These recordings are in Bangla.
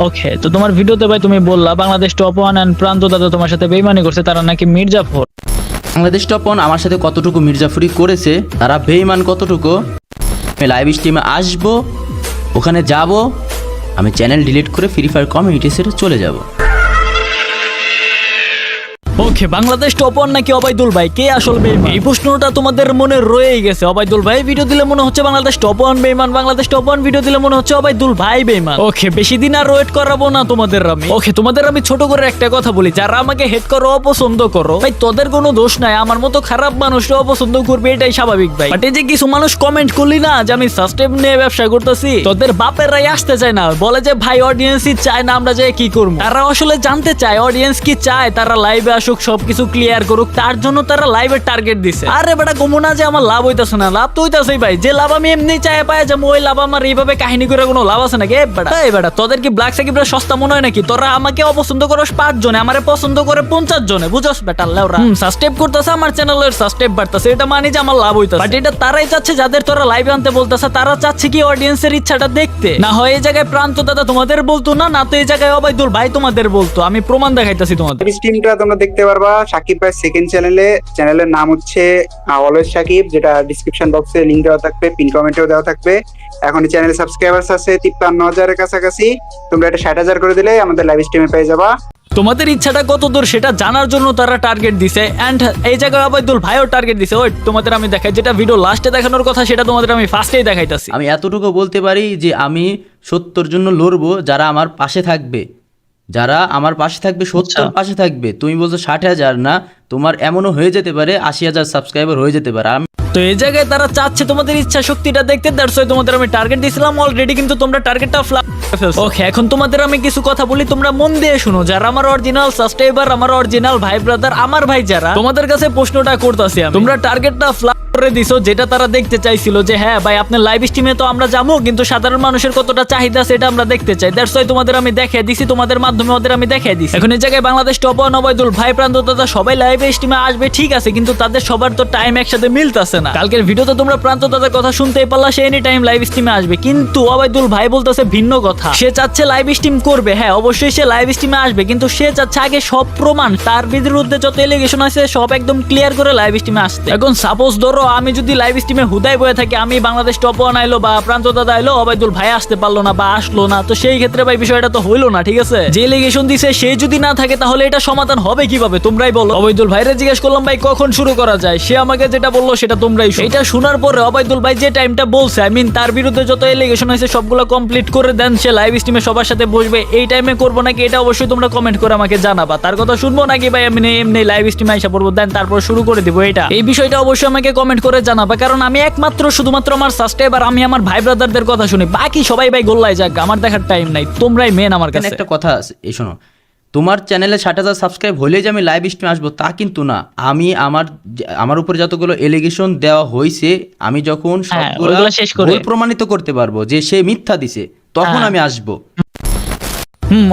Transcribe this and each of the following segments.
ওকে, তো তোমার ভিডিওতে ভাই তুমি বললা বাংলাদেশ টপ ওয়ান এন্ড প্রান্ত দাদা তোমার সাথে বেইমানি করছে, তারা নাকি মির্জাফর। বাংলাদেশ টপ ওয়ান আমার সাথে কতটুকু মির্জাফরি করেছে, তারা বেঈমান কতটুকু, আমি লাইভ স্ট্রিমে আসবো, ওখানে যাব, আমি চ্যানেল ডিলিট করে ফ্রি ফায়ার কমিউনিটি সেটে চলে যাব। ওকে, বাংলাদেশ টপ ওয়ান নাকি অবাইদুল ভাই, কে আসল বেইমান? এই প্রশ্নটা তোমাদের মনে রয়েই গেছে। অবাইদুল ভাই ভিডিও দিলে মনে হচ্ছে বাংলাদেশ টপ ওয়ান বেইমান, বাংলাদেশ টপ ওয়ান ভিডিও দিলে মনে হচ্ছে অবাইদুল ভাই বেইমান। ওকে, বেশি দিন আর ওয়েট করাবো না তোমাদের আমি। ওকে, তোমাদের আমি ছোট করে একটা কথা বলি, যারা আমাকে হেট করো, অপছন্দ করো, ভাই তোদের কোনো দোষ নাই, আমার মতো খারাপ মানুষরা অপছন্দ করবে, এটাই স্বাভাবিক ভাই। বাট এই যে কিছু মানুষ কমেন্ট করলি না যে আমি সাবস্ক্রাইব নিয়ে ব্যবসা করতেছি, তোদের বাপেরাই আসতে চায় না, বলে যে ভাই অডিয়েন্সই চায় না আমরা যে কি করবো। তারা আসলে জানতে চায় অডিয়েন্স কি চায়, তারা লাইভে আসুক, সবকিছু ক্লিয়ার করুক, তার জন্য তারা লাইভের টার্গেট দিছে। আরে বেটা কমু না যে আমার লাভ হইতাছে না, লাভ তো হইতাছেই ভাই, যে লাভ আমি এমনি চাই পাই যে ওই লাভ আমার এইভাবে কাহিনী করে কোনো লাভ আছে নাকি? বেটা এই বেটা তোদের কি ব্ল্যাক সাকিবরা সস্তা মনে হয় নাকি? তোরা আমাকে অপছন্দ করস 5 জনে, আমারে পছন্দ করে 50 জনে, বুঝছস বেটা? লেওরা সাবস্ক্রাইব করতেছে, আমার চ্যানেলের সাবস্ক্রাইব বাড়তেছে, এটা মানে যে আমার লাভ হইতাছে। বাট এটা তারাই চাচ্ছে যাদের তোরা লাইভে আনতে বলতাছে, তারা চাচ্ছে কি অডিয়েন্সের ইচ্ছাটা দেখতে। না হয় এই জায়গায় প্রান্ত দাদা তোমাদের বলতো না, না তো এই জায়গায় অবাইদুল ভাই তোমাদের বলতো। আমি প্রমাণ দেখাইতাছি তোমাদের। স্ট্রিমটা তোমরা দেখতে পারবা সাকিব ভাই সেকেন্ড চ্যানেলের নাম হচ্ছে অলওয়েজ সাকিব, যেটা ডিসক্রিপশন বক্সে লিংক দেওয়া থাকবে, পিন কমেন্টেও দেওয়া থাকবে। এখন চ্যানেলে সাবস্ক্রাইবার্স আছে 53,000-এর কাছাকাছি, তোমরা এটা 60,000 করে দিলে আমাদের লাইভ স্ট্রিমে পেয়ে যাবা। তোমাদের ইচ্ছাটা কত দূর সেটা জানার জন্য তারা টার্গেট দিছে, এন্ড এই জায়গায় অবাইদুল ভাইও টার্গেট দিছে। ওই তোমাদের আমি দেখাই, যেটা ভিডিও লাস্টে দেখানোর কথা সেটা তোমাদের আমি ফার্স্টেই দেখাইতাছি। আমি এতটুকু বলতে পারি যে আমি সত্যর জন্য লড়বো, যারা আমার পাশে থাকবে, যারা আমার পাশে থাকবে, সত্যর পাশে থাকবে। তুমি বলছো 60,000, না তোমার এমনও হয়ে যেতে পারে 80,000 সাবস্ক্রাইবার হয়ে যেতে পারে। তো এই জায়গায় তারা চাচ্ছে তোমাদের ইচ্ছা শক্তিটা দেখতে, দ্যাটস ওয়াই তোমাদের আমি টার্গেট দিছিলাম অলরেডি, কিন্তু তোমরা টার্গেটটা ফ্লাপ করে ফেলছো। ওকে, এখন তোমাদের আমি কিছু কথা বলি, তোমরা মন দিয়ে শুনো। যারা আমার অরিজিনাল সাবস্ক্রাইবার, আমার অরিজিনাল ভাই ব্রাদার, আমার ভাই, যারা তোমাদের কাছে প্রশ্নটা করতেছি আমি, তোমরা টার্গেটটা ফ্লাপ করে দিছো, যেটা তারা দেখতে চাইছিল যে হ্যাঁ ভাই আপনার লাইভ স্ট্রিমে তো আমরা যাবো, কিন্তু সাধারণ মানুষের কতটা চাহিদা সেটা আমরা দেখতে চাই। দ্যাটস ওয়াই তোমাদের আমি দেখিয়ে দিছি, তোমাদের মাধ্যমে ওদের আমি দেখিয়ে দিছি। এখন এই জায়গায় বাংলাদেশ টপ ওয়ান, অবাইদুল ভাই, প্রান্ত দাদা সবাই লাইভ স্ট্রিমে আসবে, ঠিক আছে, কিন্তু তাদের সবার তো টাইম একসাথে মিলতেছে না। কালকের ভিডিওতে তোমরা প্রান্ত দাদার কথা শুনতেই পারলা, সে এনি টাইম লাইভ স্ট্রিমে আসবে, কিন্তু অবাইদুল ভাই বলতেছে ভিন্ন কথা। সে চাচ্ছে লাইভ স্ট্রিম করবে, হ্যাঁ অবশ্যই সে লাইভ স্ট্রিমে আসবে, কিন্তু সে চাচ্ছে আগে সব প্রমাণ, তার বিরুদ্ধে যত এলিগেশন আছে সব একদম ক্লিয়ার করে লাইভ স্ট্রিমে আসতে। এখন সাপোজ ধরো আমি যদি লাইভ স্ট্রিমে হুদাই বয়ে থাকি, আমি বাংলাদেশ টপ ওয়ান আইলো বা প্রান্ত দাদা আইলো, অবাইদুল ভাই আসতে পারলো না বা আসলো না, তো সেই ক্ষেত্রে ভাই বিষয়টা তো হইলো না, ঠিক আছে? যে এলিগেশন দিছে সে যদি না থাকে তাহলে এটা সমাধান হবে কিভাবে তোমরাই বলো। অবাইদুল ভাইরে জিজ্ঞেস করলাম ভাই কখন শুরু করা যায়, সে আমাকে যেটা বললো সেটা তোমরাই শুনো। এটা শোনার পরে অবাইদুল ভাই যে টাইমটা বলছে, আই মিন তার বিরুদ্ধে যত এলিগেশন হয়েছে সবগুলো কমপ্লিট করে দেন, সে লাইভ স্ট্রিমে সবার সাথে বসবে, এই টাইমে করবো নাকি এটা অবশ্যই তোমরা কমেন্ট করে আমাকে জানাবা। তার কথা শুনবো নাকি ভাই আমি এমনি লাইভ স্ট্রিমে আইসা পড়বো দেন তারপর শুরু করে দিব, এটা এই বিষয়টা অবশ্যই আমাকে কমেন্ট করে জানাবা, কারণ আমি একমাত্র শুধুমাত্র আমার সাবস্ক্রাইবার, আমি আমার ভাই ব্রাদারদের কথা শুনি, বাকি সবাই ভাই গোল্লায় যাক, আমার দেখার টাইম নাই, তোমরাই মেন আমার কাছে। একটা কথা আছে, এই শোনো, তোমার চ্যানেলে 60,000 সাবস্ক্রাইব হলে যে আমি লাইভ স্ট্রিমে আসবো তা কিন্তু না। আমি আমার উপরে যতগুলো এলিগেশন দেওয়া হয়েছে, আমি যখন সবগুলো ভুল প্রমাণিত করতে পারবো যে সে মিথ্যা দিছে, তখন আমি আসবো।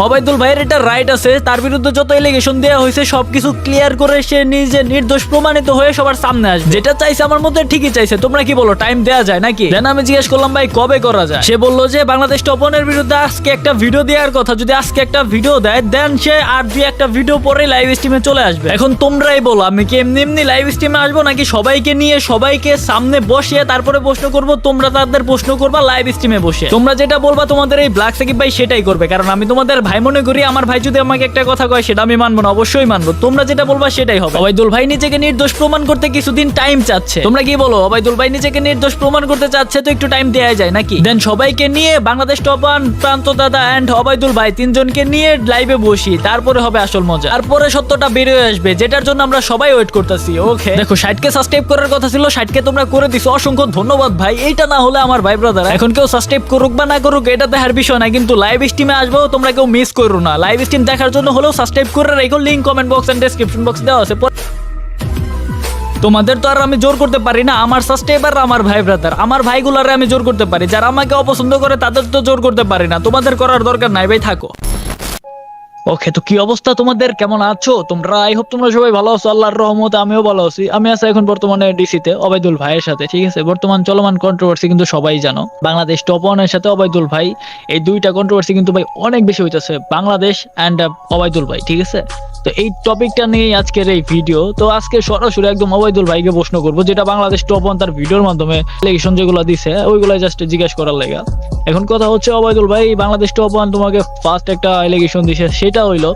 অবাইদুল ভাইয়ের এটা রাইট আছে, তার বিরুদ্ধে যত এলিগেশন দেওয়া হয়েছে সবকিছু ক্লিয়ার করে সে নিজে নির্দোষ প্রমাণিত হয়ে সবার সামনে আসবে, যেটা চাইছে আমার মধ্যে ঠিকই চাইছে। তোমরা কি বলো, টাইম দেওয়া যায় নাকি? দেন আমি জিজ্ঞেস করলাম ভাই কবে করা যায়, সে বললো যে বাংলাদেশ টপ ওয়ানের বিরুদ্ধে আজকে একটা ভিডিও দেওয়ার কথা, যদি আজকে একটা ভিডিও দেয় দেন সে আর দুই একটা ভিডিও পরে লাইভ স্ট্রিমে চলে আসবে। এখন তোমরাই বলো আমি কি এমনি লাইভ স্ট্রিমে আসবো নাকি সবাইকে নিয়ে সবাইকে সামনে বসিয়ে তারপরে প্রশ্ন করবো, তোমরা তাদের প্রশ্ন করবা লাইভ স্ট্রিমে বসে। তোমরা যেটা বলবা তোমাদের এই ব্ল্যাক সাকিব ভাই সেটাই করবে, কারণ আমি তোমাদের ভাই মনে করি, আমার ভাই যদি আমাকে একটা কথা কয় সেটা আমি মানবো না, অবশ্যই মানবো। তোমরা যেটা বলবা সেটাই হবে। অবাইদুল ভাই নিজেকে নির্দোষ প্রমাণ করতে কিছুদিন টাইম চাচ্ছে, তোমরা কি বলো? অবাইদুল ভাই নিজেকে নির্দোষ প্রমাণ করতে চাচ্ছে, তো একটু টাইম দেওয়া যায় নাকি? দেন সবাইকে নিয়ে বাংলাদেশ টপ ওয়ান, প্রান্ত দাদা এন্ড অবাইদুল ভাই তিনজনকে নিয়ে লাইভে বসি, তারপরে হবে আসল মজা, তারপরে সত্যটা বেরিয়ে আসবে, যেটার জন্য আমরা সবাই ওয়েট করতেছি। ওকে দেখো 60K সাবস্ক্রাইব করার কথা ছিল, 60K তোমরা করে দিছো, অসংখ্য ধন্যবাদ ভাই। এইটা না হলে আমার ভাই ব্রাদার এখন কেউ সাবস্ক্রাইব করুক বা না করুক এটা দেখার বিষয় না, কিন্তু লাইভ স্ট্রিমে আসবো তোমরা কেউ মিস করো না। লাইভ স্ট্রিম দেখার জন্য হলেও সাবস্ক্রাইব করে রেখো, link comment box and description box দেওয়া আছে। তোমাদের তো আর আমি জোর করতে পারি না, আমার সাবস্ক্রাইবার আমার ভাই ব্রাদার, আমার ভাইগুলারে আমি জোর করতে পারি, যারা আমাকে অপছন্দ করে তাদের তো জোর করতে পারি না, তোমাদের করার দরকার নাই ভাই, থাকো। ওকে, তো কি অবস্থা তোমাদের, কেমন আছো তোমরা? আই হোপ তোমরা সবাই ভালো আছো, আল্লাহর রহমতে আমিও ভালো আছি। আমি আছি এখন বর্তমানে ডিসিতে ওবায়দুল ভাইয়ের সাথে, ঠিক আছে। বর্তমান চলমান কন্ট্রোভার্সি কিন্তু সবাই জানো, বাংলাদেশ টপ ওয়ানের সাথে ওবায়দুল ভাই, এই দুইটা কন্ট্রোভার্সি কিন্তু ভাই অনেক বেশি হইতেছে, বাংলাদেশ এন্ড ওবায়দুল ভাই, ঠিক আছে। তো এই টপিকটা নিয়ে আজকের এই ভিডিও। তো আজকে সরাসরি একদম ওবায়দুল ভাইকে প্রশ্ন করবো, যেটা বাংলাদেশ টপ ওয়ান তার ভিডিওর মাধ্যমে এলিগেশন যেগুলো দিছে ওইগুলো জাস্ট জিজ্ঞেস করার লেগা। এখন কথা হচ্ছে, ওবায়দুল ভাই, বাংলাদেশ টপ ওয়ান তোমাকে ফার্স্ট একটা এলিগেশন দিছে, সেটা হইলো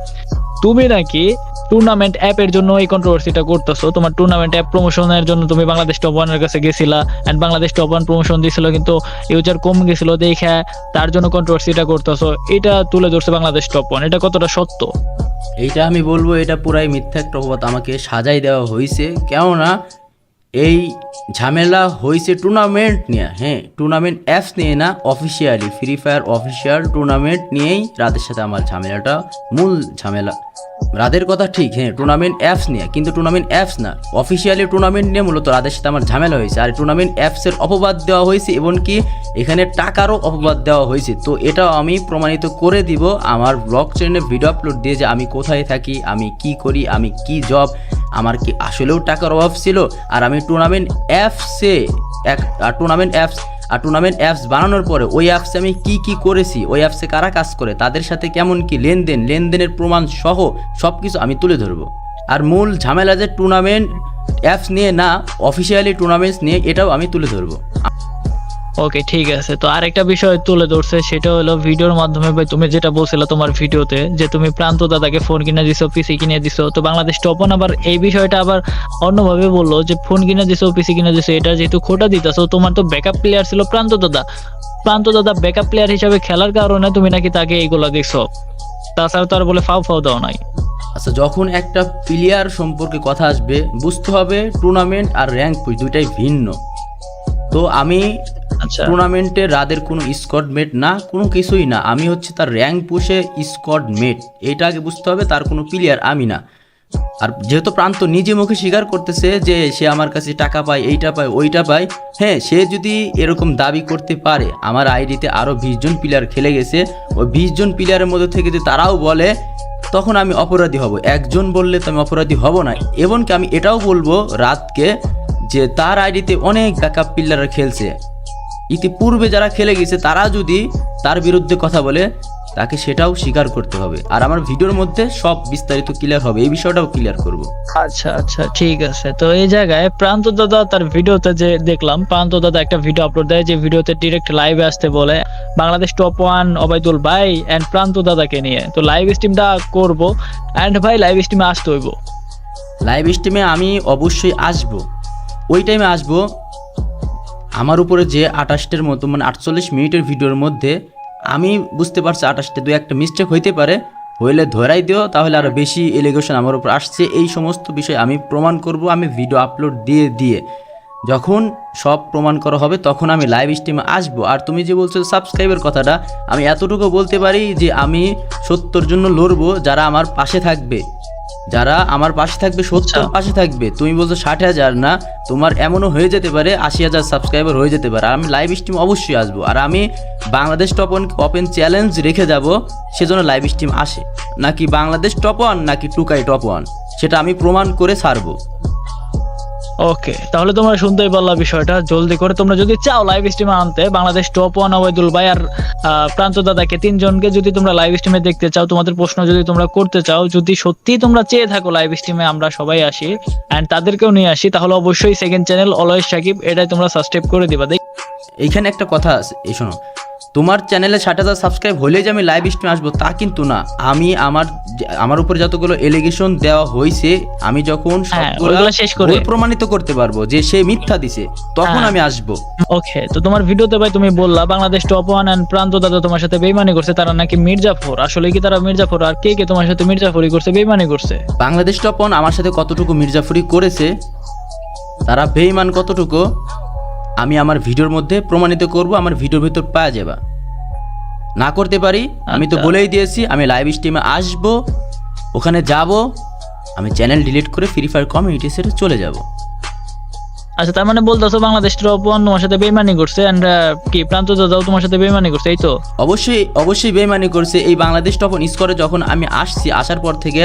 তুমি নাকি টুর্নামেন্ট অ্যাপের জন্য এই কন্ট্রোভার্সিটা করতেছো। তোমার টুর্নামেন্ট অ্যাপ প্রমোশনের জন্য তুমি বাংলাদেশ টপ ওয়ানের কাছে গেছিলা, and Bangladesh top one promotion দিছিল কিন্তু ইউজার কম গেছিল দেখে তার জন্য কন্ট্রোভার্সিটা করতেছো। এটা তুলে ধরছে বাংলাদেশ টপ ওয়ান, এটা কতটা সত্য? এইটা আমি বলবো এটা পুরাই মিথ্যা একটা অপবাদ আমাকে সাজাই দেওয়া হয়েছে। কেননা এই ঝামেলা হয়েছে টুর্নামেন্ট নিয়ে, হ্যাঁ, টুর্নামেন্ট অ্যাপস নিয়ে না, officially free fire official tournament নিয়েই রাদের সাথে আমার ঝামেলাটা, মূল ঝামেলা। রাদের কথা ঠিক, হ্যাঁ, টুর্নামেন্ট অ্যাপস নিয়ে, কিন্তু টুর্নামেন্ট অ্যাপস না, অফিসিয়ালি টুর্নামেন্ট নিয়ে মূলত রাদের সাথে আমার ঝামেলা হয়েছে। আর টুর্নামেন্ট অ্যাপসের অপবাদ দেওয়া হয়েছে, এমনকি এখানে টাকারও অপবাদ দেওয়া হয়েছে। তো এটাও আমি প্রমাণিত করে দিব আমার ব্লগ চ্যানেলে ভিডিও আপলোড দিয়ে, যে আমি কোথায় থাকি, আমি কি করি, আমি কি জব, আমার কি আসলেও টাকার অভাব ছিল। আর আমি টুর্নামেন্ট অ্যাপস বানানোর পরে ওই অ্যাপসে আমি কি কি করেছি, ওই অ্যাপসে কারা কাজ করে, তাদের সাথে কেমন কি লেনদেনের প্রমাণ সহ সব কিছু আমি তুলে ধরবো। আর মূল ঝামেলা যে টুর্নামেন্ট অ্যাপস নিয়ে না, অফিসিয়ালি টুর্নামেন্টস নিয়ে, এটাও আমি তুলে ধরবো। ওকে, ঠিক আছে। তো আরেকটা বিষয় তুলে ধরছে, সেটা হলো ভিডিওর মাধ্যমে ভাই তুমি যেটা বলছিলে তোমার ভিডিওতে, যে তুমি প্রান্ত দাদাকে ফোন কিনে দিছো, পিসি কিনে দিছো। তো বাংলাদেশ টপ ওয়ান আবার এই বিষয়টা আবার অন্যভাবে বললো যে ফোন কিনে দিছো, পিসি কিনে দিছো, এটা যেহেতু খোটা দিতেছো, তোমার তো ব্যাকআপ প্লেয়ার ছিল প্রান্ত দাদা ব্যাকআপ প্লেয়ার হিসাবে খেলার কারণে তুমি নাকি তাকে এইগুলো দিছো, তাছাড়া তো আর বলে ফাও দাও নাই। আচ্ছা, যখন একটা প্লেয়ার সম্পর্কে কথা আসবে বুঝতে হবে টুর্নামেন্ট আর র্যাঙ্ক পুশ দুইটাই ভিন্ন। তো আমি টুর্নামেন্টে রাদের কোনো স্কোয়াড মেট না, কোনো কিছুই না, আমি হচ্ছে তার র্যাঙ্ক পুশে স্কোয়াড মেট, এইটা আগে বুঝতে হবে, তার কোনো প্লেয়ার আমি না। আর যেহেতু প্রান্ত নিজে মুখে স্বীকার করতেছে যে সে আমার কাছে টাকা পায়, এইটা পায়, ওইটা পায়, হ্যাঁ, সে যদি এরকম দাবি করতে পারে, আমার আইডিতে আরও 20 জন প্লেয়ার খেলে গেছে, ওই 20 জন প্লেয়ারের মধ্যে থেকে যদি তারাও বলে, তখন আমি অপরাধী হব। একজন বললে তো আমি অপরাধী হব না। এমনকি আমি এটাও বলবো রাতকে, যে তার আইডিতে অনেক ব্যাকআপ প্লেয়াররা খেলছে, ইতিপূর্বে যারা খেলে গেছে, তারা যদি তার বিরুদ্ধে কথা বলে, তাকে সেটাও স্বীকার করতে হবে। আর আমার ভিডিওর মধ্যে সব বিস্তারিত ক্লিয়ার হবে, এই বিষয়টাও ক্লিয়ার করব। আচ্ছা, ঠিক আছে। তো এই জায়গায় প্রান্ত দাদা তার ভিডিওতে যে দেখলাম, প্রান্ত দাদা একটা ভিডিও আপলোড দেয়, যে ভিডিওতে ডিরেক্ট লাইভে আসতে বলে বাংলাদেশ টপ ওয়ান ওবায়দুল ভাই এন্ড প্রান্ত দাদাকে নিয়ে। তো লাইভ স্ট্রিমটা করব, এন্ড ভাই লাইভ স্ট্রিমে আসতে হইব। লাইভ স্ট্রিমে আমি অবশ্যই আসবো, ওই টাইমে আসবো। আমার উপরে যে 28টার মতো, মানে 48 মিনিটের ভিডিওর মধ্যে আমি বুঝতে পারছি 28টে দু একটা মিস্টেক হইতে পারে, হইলে ধরাই দিও, তাহলে আরও বেশি এলিগেশন আমার উপর আসছে। এই সমস্ত বিষয় আমি প্রমাণ করব, আমি ভিডিও আপলোড দিয়ে যখন সব প্রমাণ করা হবে, তখন আমি লাইভ স্ট্রিমে আসবো। আর তুমি যে বলছো সাবস্ক্রাইবের কথাটা, আমি এতটুকু বলতে পারি যে আমি সত্যর জন্য লড়বো, যারা আমার পাশে থাকবে, সত্যর পাশে থাকবে। তুমি বলছো 60,000 না, তোমার এমনও হয়ে যেতে পারে 80,000 সাবস্ক্রাইবার হয়ে যেতে পারে। আর আমি লাইভ স্ট্রিম অবশ্যই আসবো, আর আমি বাংলাদেশ টপ ওয়ানকে ওপেন চ্যালেঞ্জ রেখে যাব, সেজন্য লাইভ স্ট্রিম আসে। নাকি বাংলাদেশ টপ ওয়ান নাকি টুকাই টপ ওয়ান, সেটা আমি প্রমাণ করে ছাড়বো। ওকে, তাহলে তোমরা শুনতেই পারলা বিষয়টা। জলদি করে তোমরা যদি চাও লাইভ স্ট্রিমে আনতে বাংলাদেশ টপ ওয়ান ওবায়দুল ভাই আর প্রান্ত দাদাকে, 3 জনকে যদি তোমরা লাইভ স্ট্রিমে দেখতে চাও, তোমাদের প্রশ্ন যদি তোমরা করতে চাও, যদি সত্যি তোমরা চেয়ে থাকো লাইভ স্ট্রিমে আমরা সবাই আসি এন্ড তাদেরকেও নিয়ে আসি, তাহলে অবশ্যই সেকেন্ড চ্যানেল অলওয়েজ সাকিব, এটাই তোমরা সাবস্ক্রাইব করে দিবা। এইখানে একটা কথা আছে, এই শোনো, তোমার চ্যানেলে 60,000 সাবস্ক্রাইব হলেই যে আমি লাইভ স্ট্রিমে আসবো তা কিন্তু না। আমি আমার উপরে যতগুলো এলিগেশন দেওয়া হয়েছে, আমি যখন সবগুলো প্রমাণিত করতে পারবো যে সে মিথ্যা দিছে, তখন আমি আসবো। ওকে, তো তোমার ভিডিওতে ভাই তুমি বললা বাংলাদেশ টপ ওয়ান এন্ড প্রান্ত দাদা তোমার সাথে বেইমানি করছে, তারা নাকি মির্জাফর। আসলে কি তারা মির্জাফর? আর কে তোমার সাথে মির্জাফরি করছে, বেইমানি করছে? বাংলাদেশ টপ ওয়ান আমার সাথে কতটুকু মির্জাফরি করেছে, তারা বেইমান কতটুকু, আমি আমার ভিডিওর মধ্যে প্রমাণিত করব, আমার ভিডিওর ভিতর পাওয়া যাবে। না করতে পারি, আমি তো বলেই দিয়েছি, আমি লাইভ স্ট্রিমে আসব, ওখানে যাব, আমি চ্যানেল ডিলিট করে ফ্রি ফায়ার কমিউনিটি সেটে চলে যাব। আচ্ছা, তার মানে বলতেছো বাংলাদেশ টপ 1 তোমার সাথে বেইমানি করছে, এন্ড কি প্রান্ত যাও তোমার সাথে বেইমানি করছে, এই তো? অবশ্যই বেইমানি করছে। এই বাংলাদেশ টপ 1 স্কোয়াডে যখন আমি আসছি, আসার পর থেকে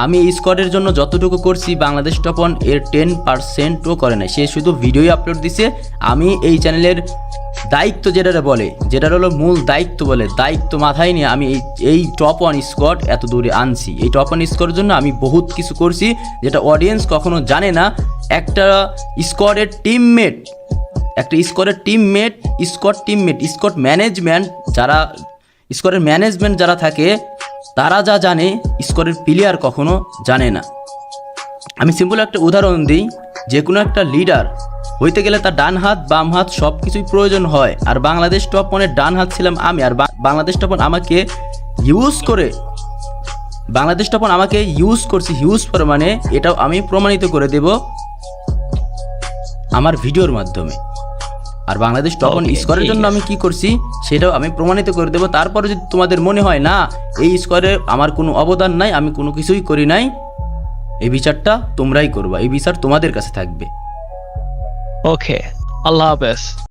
আমি এই স্কোয়াডের জন্য যতটুকু করছি বাংলাদেশ টপ 1 এর 10%ও করে নাই। সে শুধু ভিডিও আপলোড দিছে। আমি এই চ্যানেলের দায়িত্ব যেটার হলো মূল দায়িত্ব বলে, দায়িত্ব মাথায় নিয়ে আমি এই টপ 1 স্কোয়াড এত দূরে আনছি। এই টপ 1 স্কোয়াডের জন্য আমি বহুত কিছু করছি যেটা অডিয়েন্স কখনো জানে না। একটা স্কোয়াডের টিমমেট, স্কোয়াড ম্যানেজমেন্ট যারা থাকে তারা যা জানে স্কোয়াডের প্লেয়ার কখনো জানে না। আমি সিম্পল একটা উদাহরণ দিই, যে কোনো একটা লিডার হইতে গেলে তার ডান হাত বাম হাত সব কিছুই প্রয়োজন হয়। আর বাংলাদেশ টপ 1-এর ডান হাত ছিলাম আমি। আর বাংলাদেশ টপ 1 আমাকে ইউজ করছি হিউজ পরিমাণে। এটাও আমি প্রমাণিত করে দেব আমার ভিডিওর মাধ্যমে। আর বাংলাদেশ টপ 1 স্কোয়ারের জন্য আমি কি করছি সেটাও আমি প্রমাণিত করে দেব। তারপরে যদি তোমাদের মনে হয় না এই স্কোয়ারে আমার কোনো অবদান নাই, আমি কোনো কিছুই করি নাই, এই বিচারটা তোমরাই করবা। এই বিচার তোমাদের কাছে থাকবে। ওকে, আল্লাহ হাফেজ।